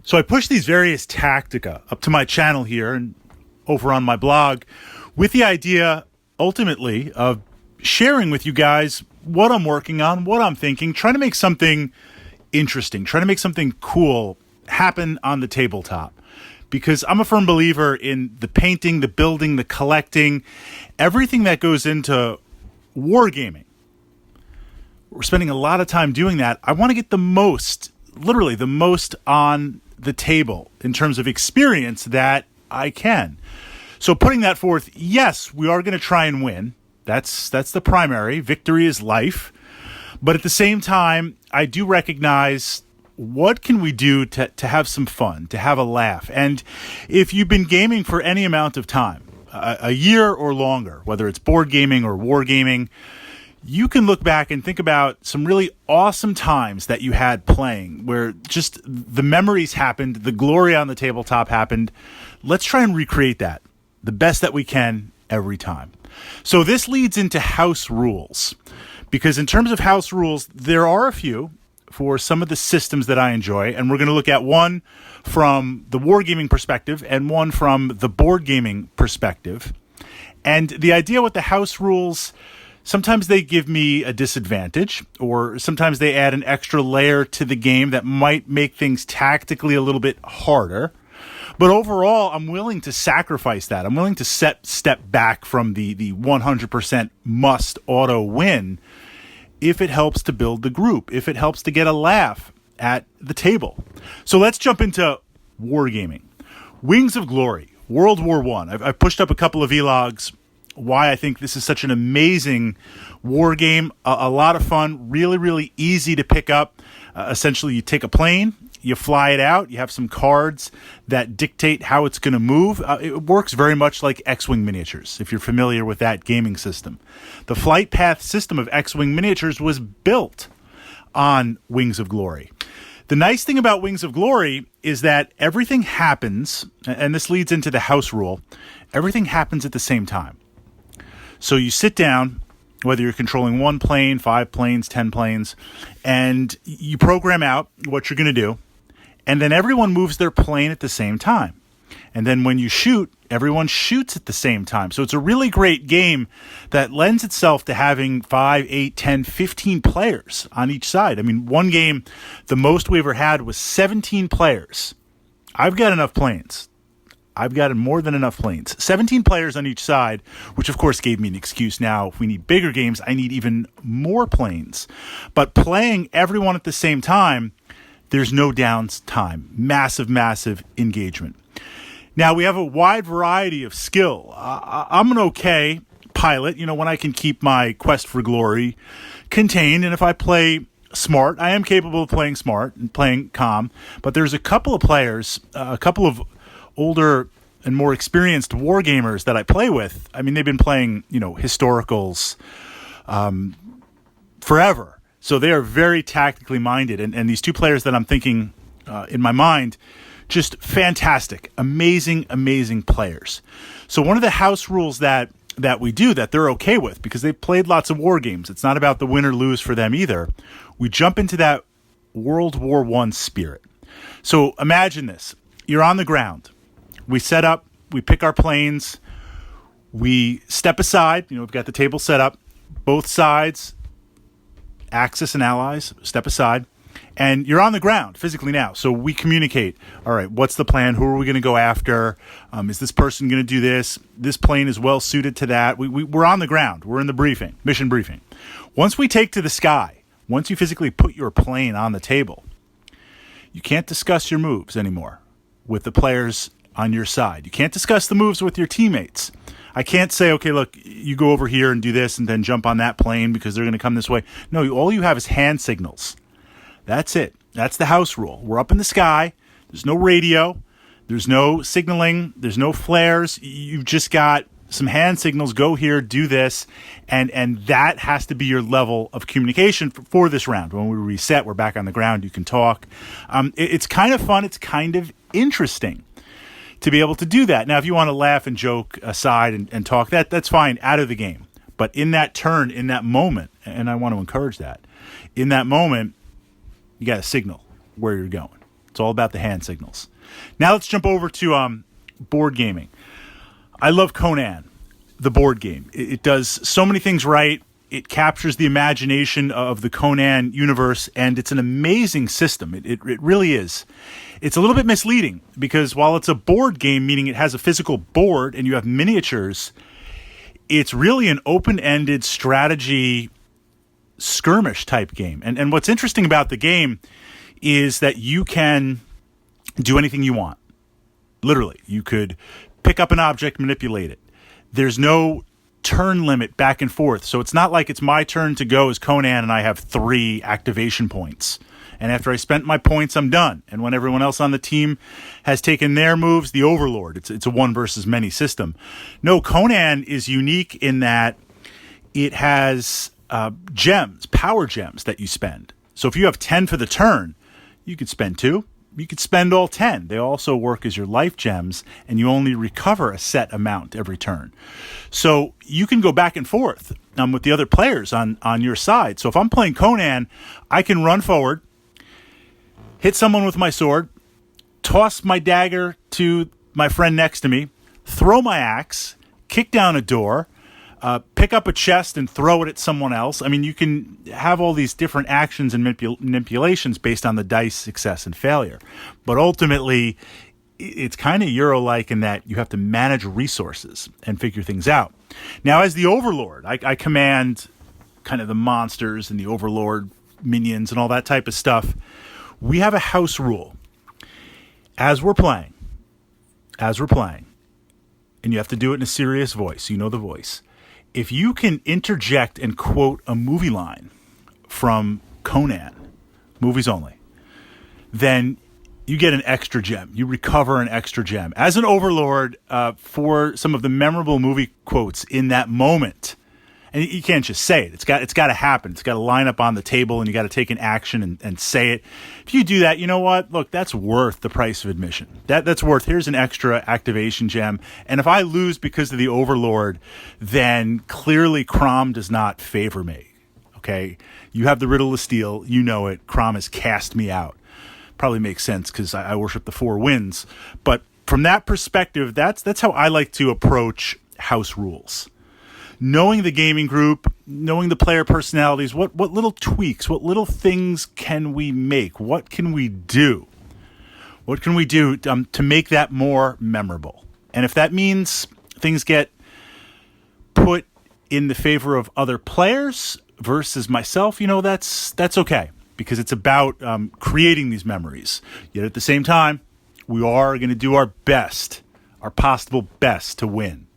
So I push these various tactica up to my channel here and over on my blog with the idea, ultimately, of sharing with you guys what I'm working on, what I'm thinking, trying to make something interesting, trying to make something cool happen on the tabletop. Because I'm a firm believer in the painting, the building, the collecting, everything that goes into wargaming. We're spending a lot of time doing that. I want to get the most, literally the most on the table in terms of experience that I can. So putting that forth, yes, we are going to try and win. That's the primary. Victory is life. But at the same time, I do recognize what can we do to have some fun, to have a laugh. And if you've been gaming for any amount of time, a year or longer, whether it's board gaming or wargaming, you can look back and think about some really awesome times that you had playing where just the memories happened, the glory on the tabletop happened. Let's try and recreate that the best that we can every time. So this leads into house rules, because in terms of house rules, there are a few for some of the systems that I enjoy, and we're going to look at one from the wargaming perspective and one from the board gaming perspective. And the idea with the house rules, sometimes they give me a disadvantage, or sometimes they add an extra layer to the game that might make things tactically a little bit harder. But overall, I'm willing to sacrifice that. I'm willing to step back from the 100% must auto win if it helps to build the group, if it helps to get a laugh at the table. So let's jump into wargaming. Wings of Glory, World War I. I've pushed up a couple of vlogs why I think this is such an amazing war game. A lot of fun, really, really easy to pick up. Essentially, you take a plane, you fly it out, you have some cards that dictate how it's going to move. It works very much like X-Wing miniatures, if you're familiar with that gaming system. The flight path system of X-Wing miniatures was built on Wings of Glory. The nice thing about Wings of Glory is that everything happens, and this leads into the house rule, everything happens at the same time. So you sit down, whether you're controlling one plane, 5 planes, 10 planes, and you program out what you're going to do, and then everyone moves their plane at the same time. And then when you shoot, everyone shoots at the same time. So it's a really great game that lends itself to having 5, 8, 10, 15 players on each side. I mean, one game, the most we ever had was 17 players. I've got enough planes. I've got more than enough planes. 17 players on each side, which of course gave me an excuse now. If we need bigger games, I need even more planes. But playing everyone at the same time, there's no downtime. Massive, massive engagement. Now, we have a wide variety of skill. I'm an okay pilot, when I can keep my quest for glory contained. And if I play smart, I am capable of playing smart and playing calm. But there's a couple of players, a couple of older and more experienced wargamers that I play with. I mean, they've been playing, historicals forever. So they are very tactically minded. And these two players that I'm thinking in my mind, just fantastic, amazing, amazing players. So one of the house rules that we do that they're okay with, because they've played lots of war games, it's not about the win or lose for them either. We jump into that World War I spirit. So imagine this. You're on the ground. We set up, we pick our planes, we step aside, we've got the table set up, both sides, Axis and allies, step aside, and you're on the ground physically now. So we communicate, all right, what's the plan? Who are we going to go after? Is this person going to do this? This plane is well suited to that. We're on the ground. We're in the briefing, mission briefing. Once we take to the sky, once you physically put your plane on the table, you can't discuss your moves anymore with the players on your side. You can't discuss the moves with your teammates. I can't say, okay, look, you go over here and do this and then jump on that plane because they're going to come this way. No, all you have is hand signals. That's it. That's the house rule. We're up in the sky. There's no radio. There's no signaling. There's no flares. You've just got some hand signals. Go here, do this. And that has to be your level of communication for this round. When we reset, we're back on the ground. You can talk. It's kind of fun. It's kind of interesting to be able to do that. Now, if you want to laugh and joke aside and talk, that's fine, out of the game. But in that turn, in that moment, and I want to encourage that, in that moment, you got to signal where you're going. It's all about the hand signals. Now let's jump over to board gaming. I love Conan, the board game. It does so many things right. It captures the imagination of the Conan universe, and it's an amazing system. It really is. It's a little bit misleading because while it's a board game, meaning it has a physical board and you have miniatures, it's really an open-ended strategy skirmish type game. And what's interesting about the game is that you can do anything you want. Literally, you could pick up an object, manipulate it. There's no turn limit back and forth. So it's not like it's my turn to go as Conan and I have 3 activation points. And after I spent my points, I'm done. And when everyone else on the team has taken their moves, the Overlord. It's a one versus many system. No, Conan is unique in that it has gems, power gems that you spend. So if you have 10 for the turn, you could spend 2. You could spend all 10. They also work as your life gems, and you only recover a set amount every turn. So you can go back and forth with the other players on your side. So if I'm playing Conan, I can run forward, hit someone with my sword, toss my dagger to my friend next to me, throw my axe, kick down a door, pick up a chest and throw it at someone else. I mean, you can have all these different actions and manipulations based on the dice success and failure. But ultimately, it's kind of Euro-like in that you have to manage resources and figure things out. Now, as the Overlord, I command kind of the monsters and the Overlord minions and all that type of stuff. We have a house rule. As we're playing, and you have to do it in a serious voice. You know the voice. If you can interject and quote a movie line from Conan, movies only, then you get an extra gem. You recover an extra gem. As an Overlord, for some of the memorable movie quotes in that moment, and you can't just say it. It's got to happen. It's got to line up on the table, and you got to take an action and say it. If you do that, you know what? Look, that's worth the price of admission. That's worth. Here's an extra activation gem. And if I lose because of the Overlord, then clearly Crom does not favor me. Okay, you have the Riddle of Steel. You know it. Crom has cast me out. Probably makes sense because I worship the 4 winds. But from that perspective, that's how I like to approach house rules. Knowing the gaming group, knowing the player personalities, what little tweaks, what little things can we make? What can we do? What can we do to make that more memorable? And if that means things get put in the favor of other players versus myself, that's okay. Because it's about creating these memories. Yet at the same time, we are going to do our best, our possible best to win.